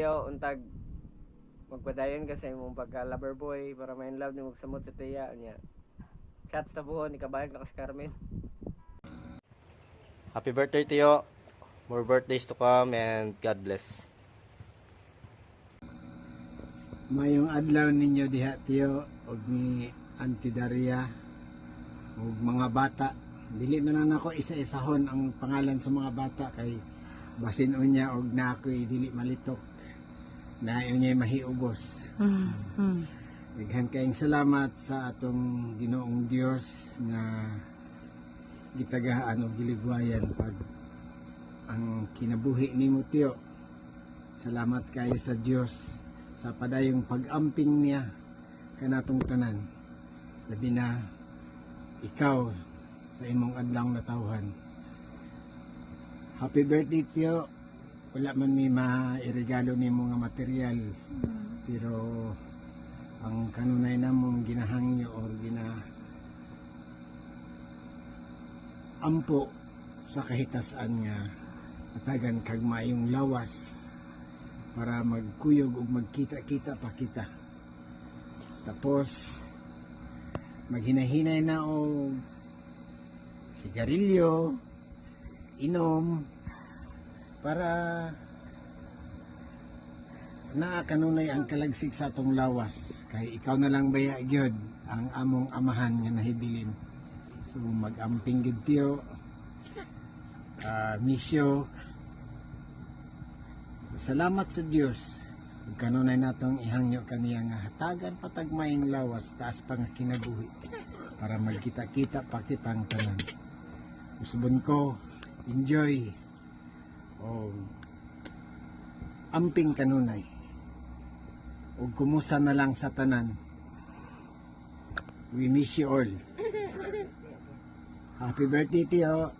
tiyo untag magpadayon ka sa imong pagka lover boy para ma in love ni magsamot sa tiya niya. Chats na buhon ni kabayag na si Carmen. Happy birthday tiyo. More birthdays to come and God bless. Mayong adlaw ninyo diha tiyo og ni Auntie Daria og mga bata. Dili na nako isa-isahon ang pangalan sa mga bata kay basin unya og na ako'y dili malitok. Na unya'y mahiugos. Daghan kayong salamat sa atong Ginoong Dios nga gitagahan og giligwayan pag ang kinabuhi nimo tiyo. Salamat kayo sa Dios sa padayong pag-amping niya kanatong tanan. Labi na ikaw sa imong adlang natawhan. Happy birthday tiyo. Wala man may mairegalo nimo nga material. Pero ang kanunay namong ginahangyo o ampo sa kahitasan nga atagan kag maayong lawas para magkuyog ug magkita-kita pa kita. Tapos maghinahinay na og sigarilyo, inom para naa kanunay ang kalagsig sa atong lawas kay ikaw na lang baya gyud ang among amahan nga nahibilin. So mag-amping gid tiyo. Misyo. Salamat sa Dios. Ug kanunay natong ihangyo kaniya nga hatagan patagmayong lawas taas pa nga kinabuhi para magkita-kita pa kitang tanan. Usbon ko, enjoy. O amping kanunay. O kumusta na lang sa tanan. We miss you all. Happy birthday tiyo.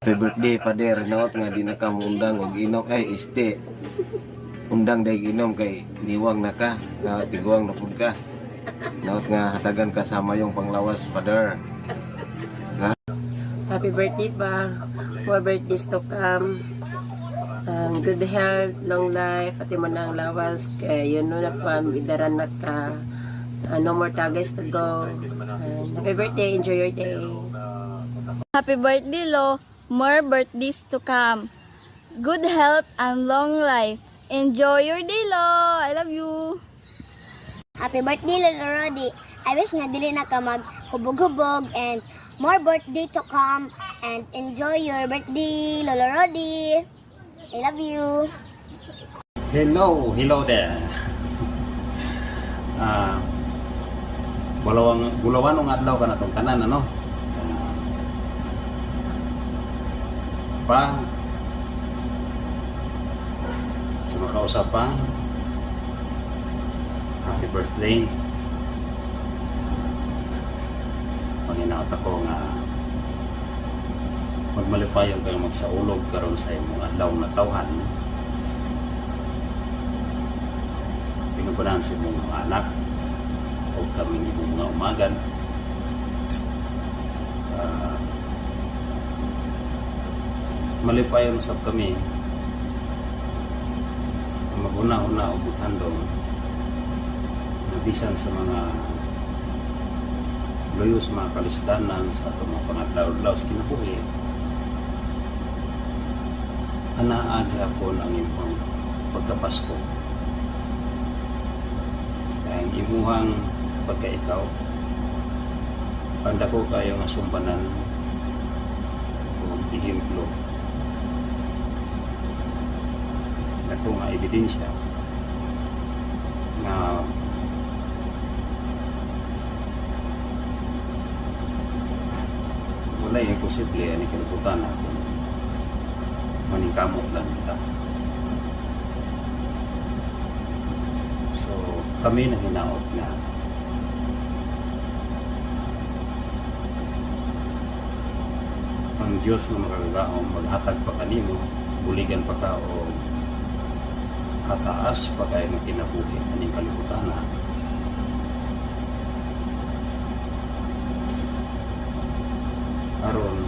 Happy birthday, Pader. Naot nga di na ka mundang og inom ay iste. Undang day ginom kay niwang na ka, na tiguang na pud ka. Naot nga hatagan ka sa mayong panglawas, Pader. Happy birthday pa. More birthdays to come. Good health, long life, pati man ang lawas. Kaya yun na pa, idaran na ka. No more tagays to go. Happy birthday, enjoy your day. Happy birthday, Lo. More birthdays to come. Good health and long life. Enjoy your day, Lo. I love you. Happy birthday, Lolo Rodi. I wish nga dili na ka maghubog-hubog and more birthday to come and enjoy your birthday, Lolo Rodi. I love you. Hello there. Bulawan ng adlaw ka na itong tanan, ano? Sa makausap pa, happy birthday. Panginaot ako nga magmalipayon kayo magsaulog karon sa imong adlaw na tawhan. Pinupunan sa imong mga anak o kami imong mga umagan. Malipayon sa kami maguna-una o buthandong nabisan sa mga luyos mga kalistanan sa atong mga pangadlaw-adlaw sa kinabuhi. Anaadya po ang imong pagkapasko. Kaya ang imuhang pagkaikaw, panda ko kayo nga sumbanan o ihimplo na kung nga ebidensya na wala yung posible ani kinabutan natin maningkamot lang kita. So kami na hinaot na ang Diyos na makagagaong maghatag pa kanimo, buligan pa ka o hataas pa kayo ng kinabuhi aning kalibutan na aron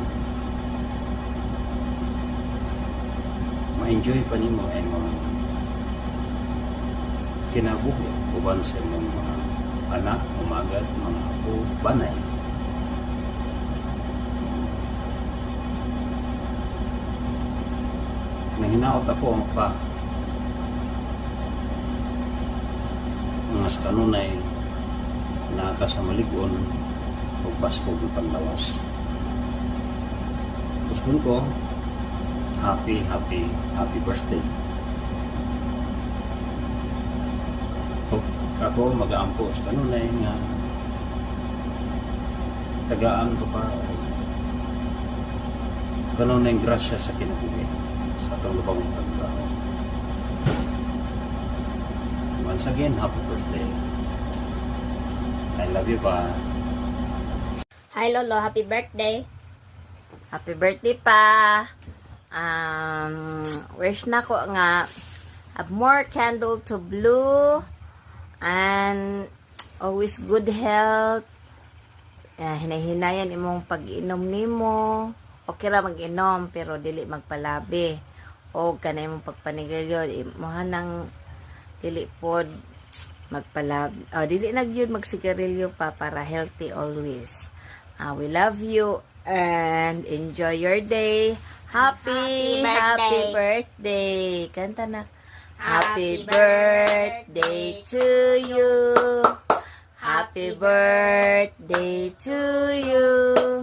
enjoy pa nimo ay mga kinabuhi uban sa imong mga anak, umagad, mga apo, banay. Nanginaot ako ang pa mga sa kanunay naka sa maligon o Pasko ng Panlawas. Gusto ko happy birthday. Ako mag-aampo sa kanunay nga tagaan ko pa kanunay grasya sa kinabuhi sa atong lubang pagkao. Once again, happy birthday. I love you pa. Hi Lolo, happy birthday. Happy birthday pa. Wish na ko nga have more candle to blow and always good health. Hinahinayan imong pag-inom nimo. Okay ra mag-inom pero dili magpalabi. O kanay imong pagpanigilyo imuha nang dili pod magpalabi. Dili nagyud magsigarilyo pa para healthy always. We love you and enjoy your day. Happy birthday. Kanta na. Happy birthday to you. Happy birthday to you.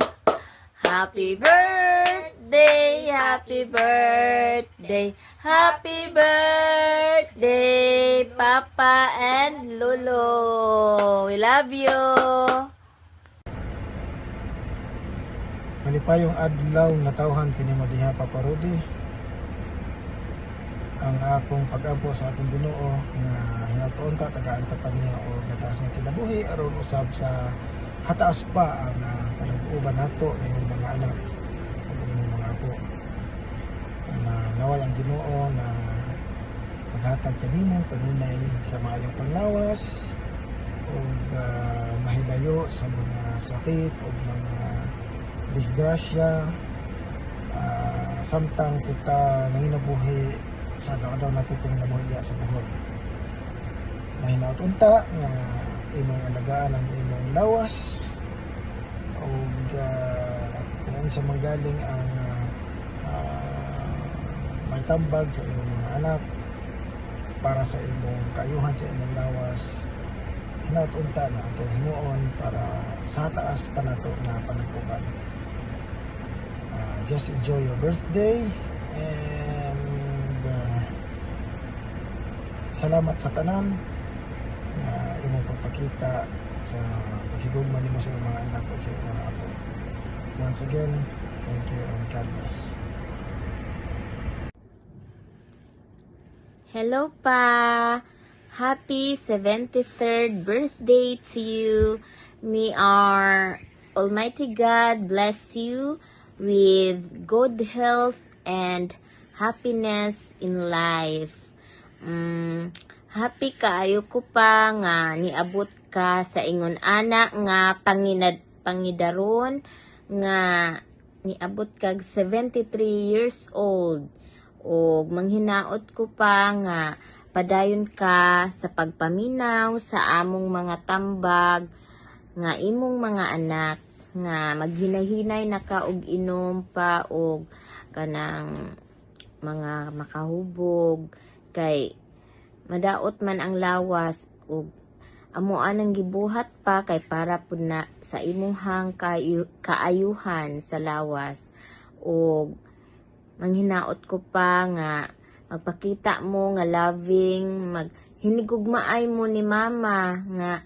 Happy birthday, happy birthday, happy birthday, Papa and Lolo. We love you. Malipayong adlaw natawhan kini mo diha Papa Rudy. Ang akong pag-ampo sa atong Ginoo nga hinapoon ka tagaan ka pa niya o gatas ng kinabuhi aron usab sa hataas pa ang panag-uban nato ng mga anak o ng mga apo. Na naway ang Ginoo na maghatag kanimo kanunay sa maayong panglawas o mahilayo sa mga sakit o mga disgrasya samtang kita nanginabuhi sa daw nato panginabuhi diha sa buhol. Mahinaot unta nga imong alagaan ang imong lawas o kung sa magaling ang may tambag sa imong mga anak para sa imong kaayuhan sa imong lawas. Hinaot unta na atong himuon para sa taas pa nato na panagkuban. Just enjoy your birthday and salamat sa tanan na imong pagpakita sa paghigugma nimo sa mga anak o sa mga apo. Once again, thank you and God bless. Hello pa. Happy 73rd birthday to you. May our Almighty God bless you with good health and happiness in life. Happy kaayo ko pa nga niabot ka sa ingon ana nga pangidaron nga niabot kag 73 years old. O manghinaot ko pa nga padayon ka sa pagpaminaw sa among mga tambag nga imong mga anak nga maghinahinay na ka og inom pa og kanang mga makahubog kay madaot man ang lawas ug amoan ang gibuhat pa kay para pud na sa imuhang kaayuhan sa lawas ug manghinaot ko pa nga magpakita mo nga loving maghinigugmaay mo ni mama nga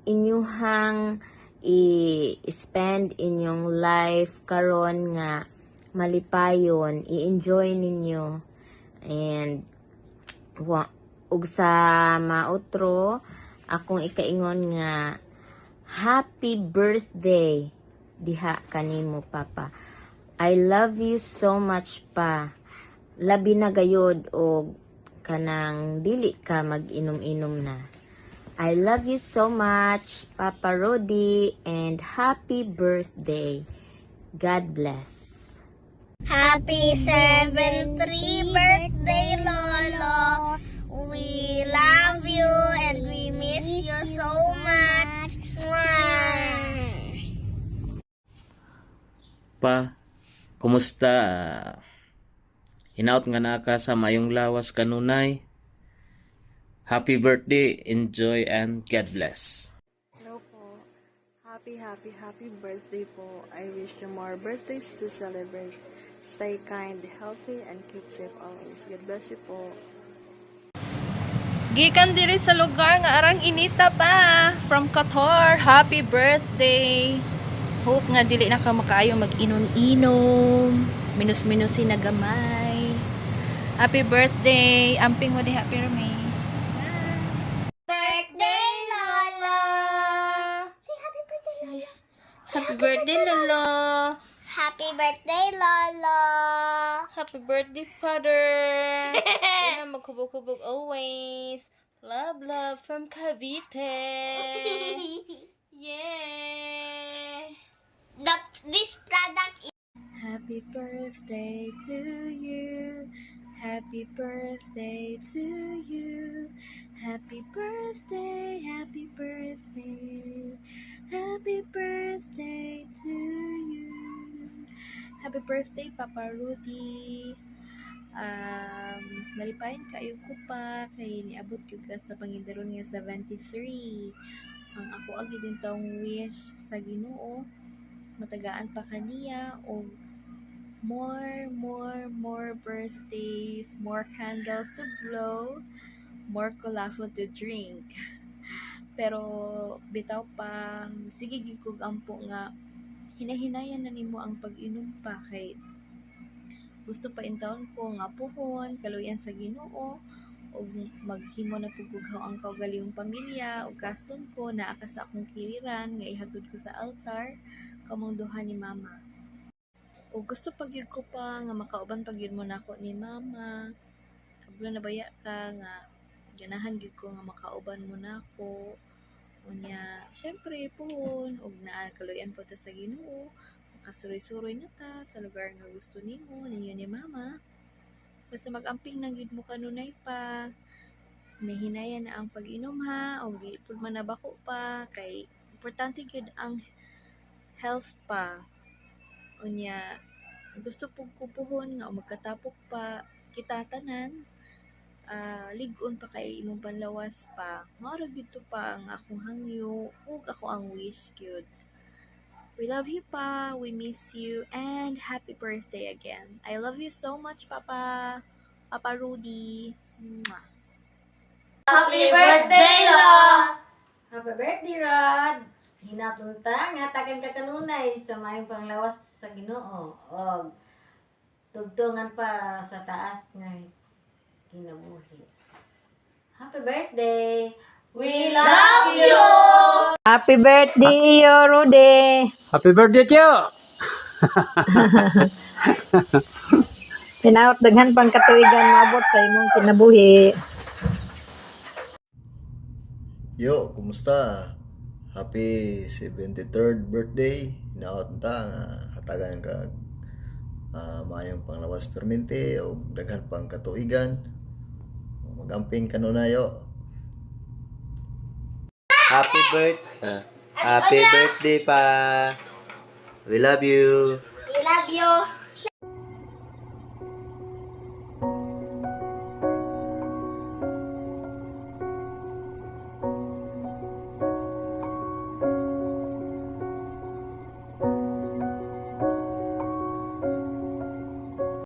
inyuhang i-spend inyong life karon nga malipayon i-enjoy ninyo and ug sa mautro akong ikaingon nga happy birthday diha kanimo papa. I love you so much pa. Labi na gayod og kanang dili ka mag-inom-inom na. I love you so much, Papa Rudy, and happy birthday. God bless. Happy 73 birthday, Lolo. We love you and we miss you so much. Mwah! Pa, kumusta? Hinaut nga naka sa mayong lawas kanunay. Happy birthday, enjoy, and God bless. Hello po. Happy birthday po. I wish you more birthdays to celebrate. Stay kind, healthy, and keep safe always. God bless you po. Gikan diri sa lugar nga arang inita pa from Qatar. Happy birthday. Hope nga dili na ka makaayo mag-inom-inom. Minus-minusin na gamay. Happy birthday. Amping mo di happy rami. Birthday, Lolo! Say happy birthday, Lolo! Happy birthday, Lolo. Happy birthday, Lolo! Happy birthday, Father. Yan ang maghubog-hubog always. Love, love from Cavite. Yay! This product is Happy birthday to you. Happy birthday to you. Happy birthday, happy birthday. Happy birthday to you. Happy birthday, Papa Rudy. Malipayan kayo ko pa kay niabot ko ka sa Pangindaron nga 73. Ang ako agi din taong wish sa Ginoo matagaan pa kaniya o more birthdays, more candles to blow, more kulafo to drink. Pero bitaw pa sige gikog ampo nga hinahinayan na nimo ang pag-inom pa kay gusto pa intawon ko nga puhon kaluyan sa Ginoo o maghimo na pugughaw ang kaugalingong pamilya o kaston ko naa ka sa akong kiliran nga ihatod ko sa altar kamong duha ni mama. O gusto pagyud ko pa nga makauban pagyud mo nako ni mama. Kablo na baya ka nga ganahan gyud ko nga makauban mo nako. Unya, syempre puhon og naa kaluyan po ta sa Ginoo. Makasuroy-suroy na ta sa lugar nga gusto nimo ninyo ni mama. Basta mag-amping na gyud mo kanunay pa. Nahinayan na ang pag-inom ha o di pud man nabako pa kay importante gyud ang health pa. Unya, gusto pug kupuhon nga magkatapok pa kita tanan. Ligon pa kay imong panlawas pa. Mao gyud to pa ang akong hangyo ug ako ang wish gyud. We love you pa, we miss you, and happy birthday again. I love you so much, Papa Rudy. Mwah. Happy birthday, Lo! Happy birthday, Rod! Hinapunta nga tagan ka kanunay sa mayong panglawas sa Ginoo. O tugtungan pa sa taas nga kinabuhi. Happy birthday! We love you! Happy birthday, yo, Rudy! Happy birthday, Tio! Pinaot daghan pang katuigan maabot sa imong kinabuhi. Yo, kumusta? Happy 73rd birthday. Hinaot ta nga hatagan ka mayong panglawas permente o daghan pang katuigan. Magamping kanunayo. Happy birthday pa. We love you. we love you.